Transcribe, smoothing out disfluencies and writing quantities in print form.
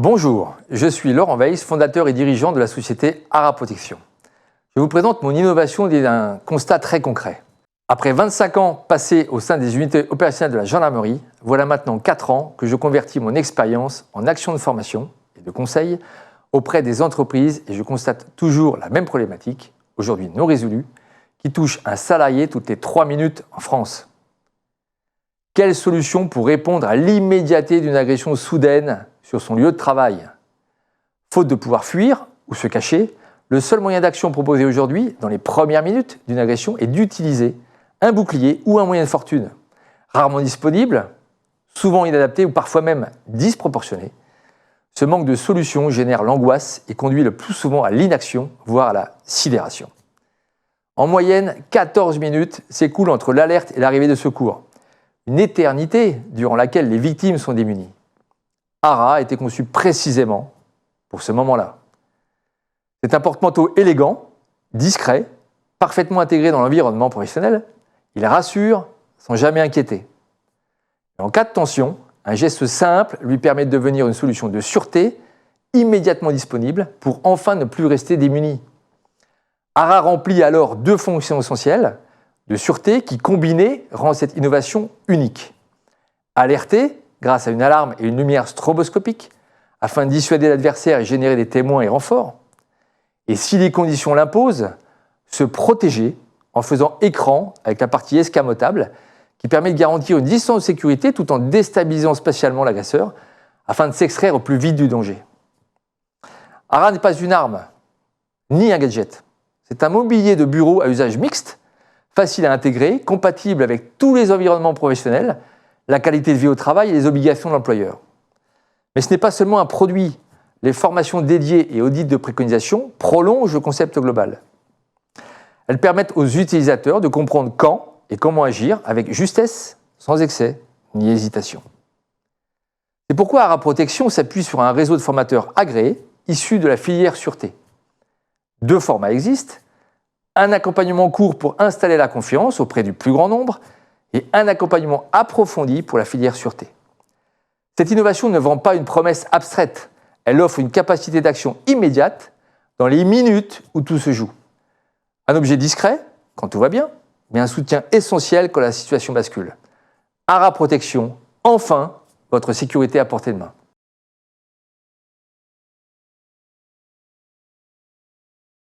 Bonjour, je suis Laurent Weiss, fondateur et dirigeant de la société ARA Protection. Je vous présente mon innovation d'un constat très concret. Après 25 ans passés au sein des unités opérationnelles de la gendarmerie, voilà maintenant 4 ans que je convertis mon expérience en action de formation et de conseil auprès des entreprises et je constate toujours la même problématique, aujourd'hui non résolue, qui touche un salarié toutes les 3 minutes en France. Quelle solution pour répondre à l'immédiateté d'une agression soudaine sur son lieu de travail? Faute de pouvoir fuir ou se cacher, le seul moyen d'action proposé aujourd'hui, dans les premières minutes d'une agression, est d'utiliser un bouclier ou un moyen de fortune. Rarement disponible, souvent inadapté ou parfois même disproportionné, ce manque de solution génère l'angoisse et conduit le plus souvent à l'inaction, voire à la sidération. En moyenne, 14 minutes s'écoulent entre l'alerte et l'arrivée de secours. Une éternité durant laquelle les victimes sont démunies. ARA a été conçu précisément pour ce moment-là. C'est un porte-manteau élégant, discret, parfaitement intégré dans l'environnement professionnel. Il rassure sans jamais inquiéter. Et en cas de tension, un geste simple lui permet de devenir une solution de sûreté immédiatement disponible pour enfin ne plus rester démuni. ARA remplit alors 2 fonctions essentielles de sûreté qui, combinées, rend cette innovation unique. Alerter grâce à une alarme et une lumière stroboscopique afin de dissuader l'adversaire et générer des témoins et renforts. Et si les conditions l'imposent, se protéger en faisant écran avec la partie escamotable qui permet de garantir une distance de sécurité tout en déstabilisant spatialement l'agresseur afin de s'extraire au plus vite du danger. ARA n'est pas une arme, ni un gadget. C'est un mobilier de bureau à usage mixte, facile à intégrer, compatible avec tous les environnements professionnels, la qualité de vie au travail et les obligations de l'employeur. Mais ce n'est pas seulement un produit. Les formations dédiées et audits de préconisation prolongent le concept global. Elles permettent aux utilisateurs de comprendre quand et comment agir avec justesse, sans excès ni hésitation. C'est pourquoi ARA Protection s'appuie sur un réseau de formateurs agréés issus de la filière sûreté. 2 formats existent. Un accompagnement court pour installer la confiance auprès du plus grand nombre et un accompagnement approfondi pour la filière sûreté. Cette innovation ne vend pas une promesse abstraite, elle offre une capacité d'action immédiate dans les minutes où tout se joue. Un objet discret, quand tout va bien, mais un soutien essentiel quand la situation bascule. ARA Protection, enfin, votre sécurité à portée de main.